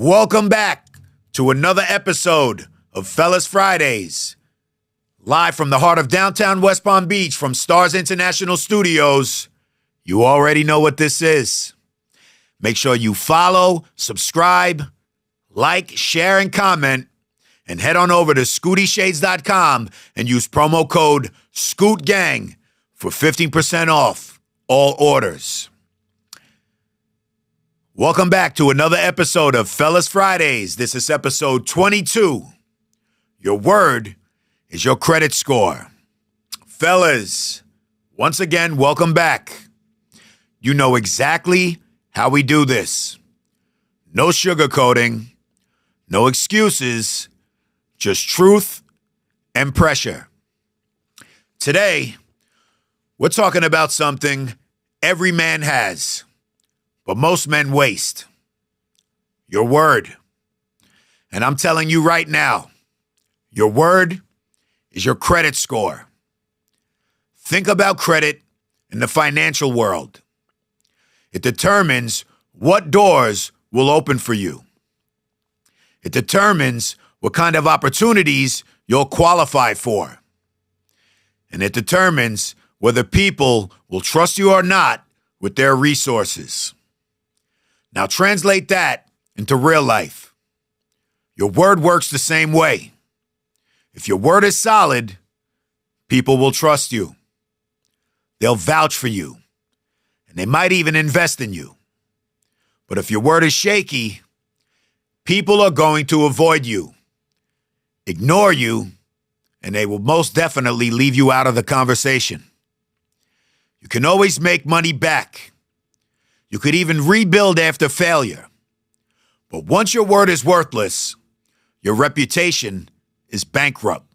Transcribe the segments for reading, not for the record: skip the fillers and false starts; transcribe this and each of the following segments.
Welcome back to another episode of Fellas Fridays. Live from the heart of downtown West Palm Beach from Stars International Studios. You already know what this is. Make sure you follow, subscribe, like, share, and comment. And head on over to ScootyShades.com and use promo code ScootGang for 15% off all orders. Welcome back to another episode of Fellas Fridays. This is episode 22. Your word is your credit score. Fellas, once again, welcome back. You know exactly how we do this. No sugarcoating, no excuses, just truth and pressure. Today, we're talking about something every man has, but most men waste. Your word. And I'm telling you right now, your word is your credit score. Think about credit in the financial world. It determines what doors will open for you. It determines what kind of opportunities you'll qualify for. And it determines whether people will trust you or not with their resources. Now translate that into real life. Your word works the same way. If your word is solid, people will trust you. They'll vouch for you, and they might even invest in you. But if your word is shaky, people are going to avoid you, ignore you, and they will most definitely leave you out of the conversation. You can always make money back. You could even rebuild after failure. But once your word is worthless, your reputation is bankrupt.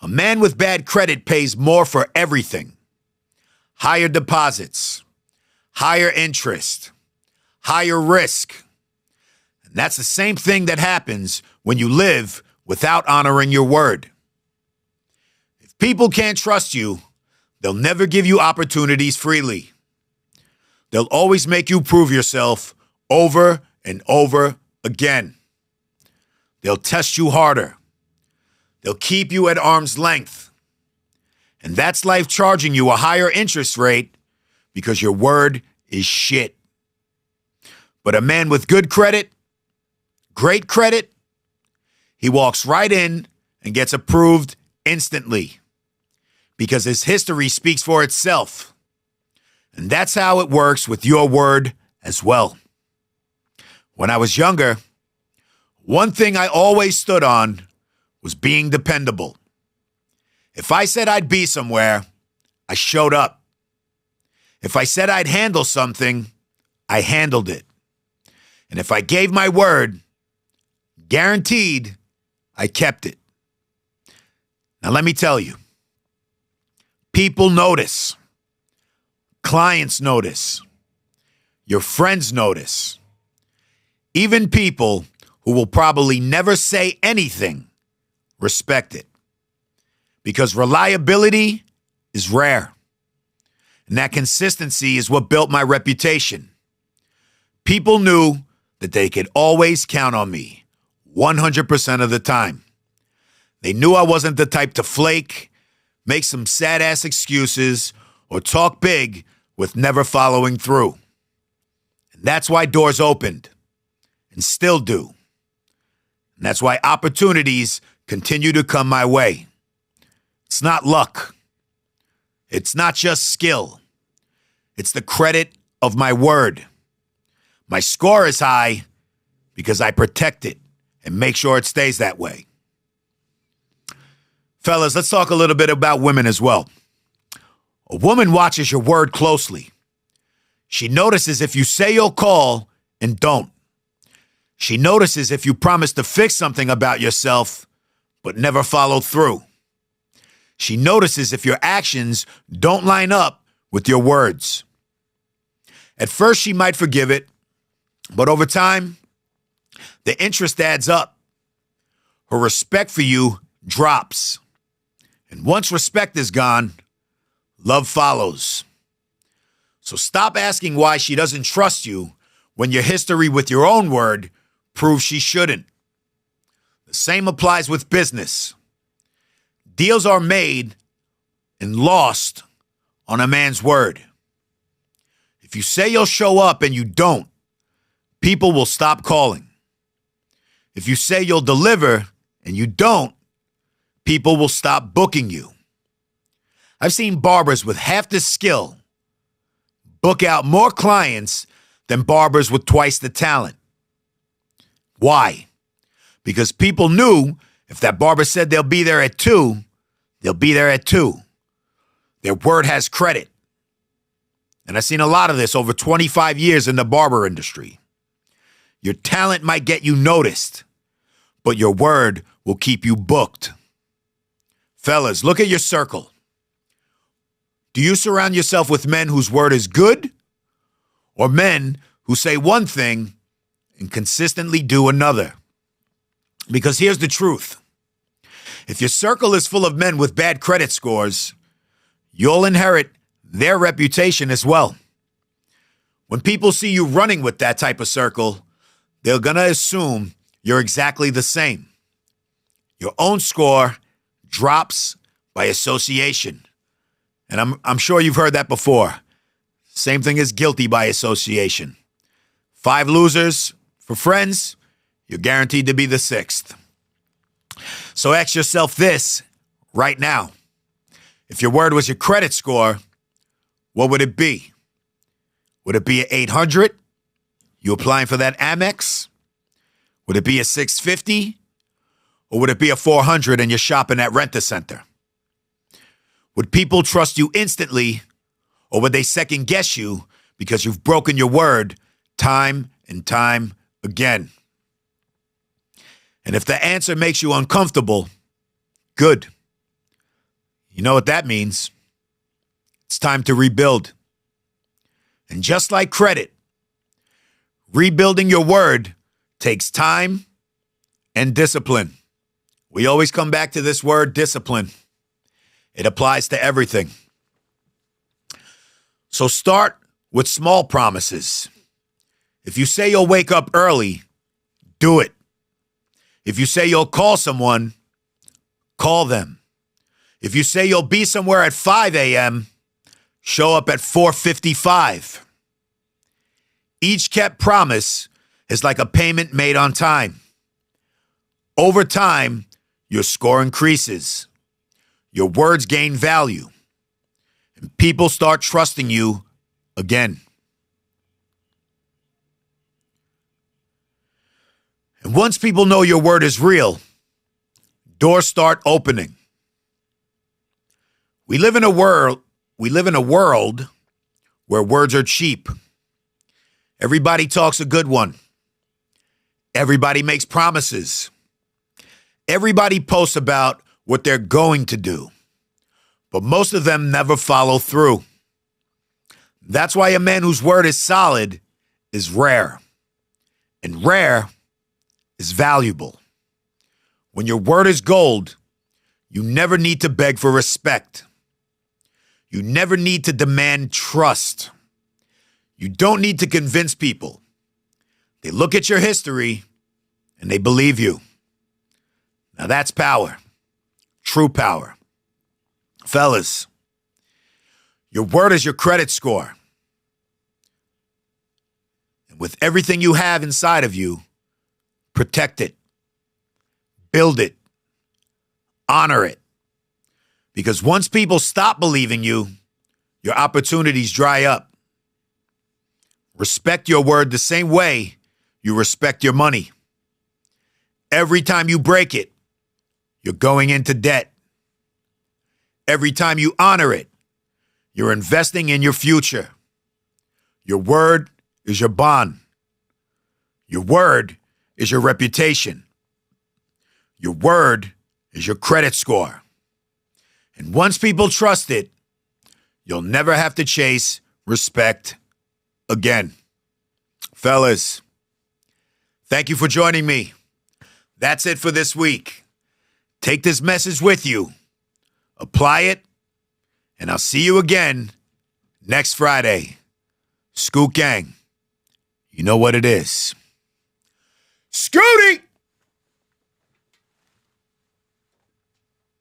A man with bad credit pays more for everything. Higher deposits, higher interest, higher risk. And that's the same thing that happens when you live without honoring your word. If people can't trust you, they'll never give you opportunities freely. They'll always make you prove yourself over and over again. They'll test you harder. They'll keep you at arm's length. And that's life charging you a higher interest rate because your word is shit. But a man with good credit, great credit, he walks right in and gets approved instantly because his history speaks for itself. And that's how it works with your word as well. When I was younger, one thing I always stood on was being dependable. If I said I'd be somewhere, I showed up. If I said I'd handle something, I handled it. And if I gave my word, guaranteed, I kept it. Now let me tell you, people notice. Clients notice. Your friends notice. Even people who will probably never say anything respect it. Because reliability is rare. And that consistency is what built my reputation. People knew that they could always count on me 100% of the time. They knew I wasn't the type to flake, make some sad-ass excuses, or talk big with never following through. And that's why doors opened, and still do. And that's why opportunities continue to come my way. It's not luck. It's not just skill. It's the credit of my word. My score is high because I protect it and make sure it stays that way. Fellas, let's talk a little bit about women as well. A woman watches your word closely. She notices if you say you'll call and don't. She notices if you promise to fix something about yourself but never follow through. She notices if your actions don't line up with your words. At first, she might forgive it, but over time, the interest adds up. Her respect for you drops. And once respect is gone, love follows. So stop asking why she doesn't trust you when your history with your own word proves she shouldn't. The same applies with business. Deals are made and lost on a man's word. If you say you'll show up and you don't, people will stop calling. If you say you'll deliver and you don't, people will stop booking you. I've seen barbers with half the skill book out more clients than barbers with twice the talent. Why? Because people knew if that barber said they'll be there at 2, they'll be there at 2. Their word has credit. And I've seen a lot of this over 25 years in the barber industry. Your talent might get you noticed, but your word will keep you booked. Fellas, look at your circle. Do you surround yourself with men whose word is good, or men who say one thing and consistently do another? Because here's the truth. If your circle is full of men with bad credit scores, you'll inherit their reputation as well. When people see you running with that type of circle, they're going to assume you're exactly the same. Your own score drops by association. And I'm sure you've heard that before. Same thing as guilty by association. 5 losers for friends, you're guaranteed to be the 6th. So ask yourself this right now. If your word was your credit score, what would it be? Would it be an 800? You applying for that Amex? Would it be a 650? Or would it be a 400 and you're shopping at Rent-A-Center? Would people trust you instantly, or would they second guess you because you've broken your word time and time again? And if the answer makes you uncomfortable, good. You know what that means? It's time to rebuild. And just like credit, rebuilding your word takes time and discipline. We always come back to this word, discipline. It applies to everything. So start with small promises. If you say you'll wake up early, do it. If you say you'll call someone, call them. If you say you'll be somewhere at 5 a.m., show up at 4:55. Each kept promise is like a payment made on time. Over time, your score increases. Your words gain value. And people start trusting you again. And once people know your word is real, doors start opening. We live in a world where words are cheap. Everybody talks a good one. Everybody makes promises. Everybody posts about what they're going to do, but most of them never follow through. That's why a man whose word is solid is rare, and rare is valuable. When your word is gold, you never need to beg for respect. You never need to demand trust. You don't need to convince people. They look at your history and they believe you. Now that's power. True power. Fellas, your word is your credit score. And with everything you have inside of you, protect it. Build it. Honor it. Because once people stop believing you, your opportunities dry up. Respect your word the same way you respect your money. Every time you break it, you're going into debt. Every time you honor it, you're investing in your future. Your word is your bond. Your word is your reputation. Your word is your credit score. And once people trust it, you'll never have to chase respect again. Fellas, thank you for joining me. That's it for this week. Take this message with you, apply it, and I'll see you again next Friday. Scoot Gang, you know what it is. Scooty!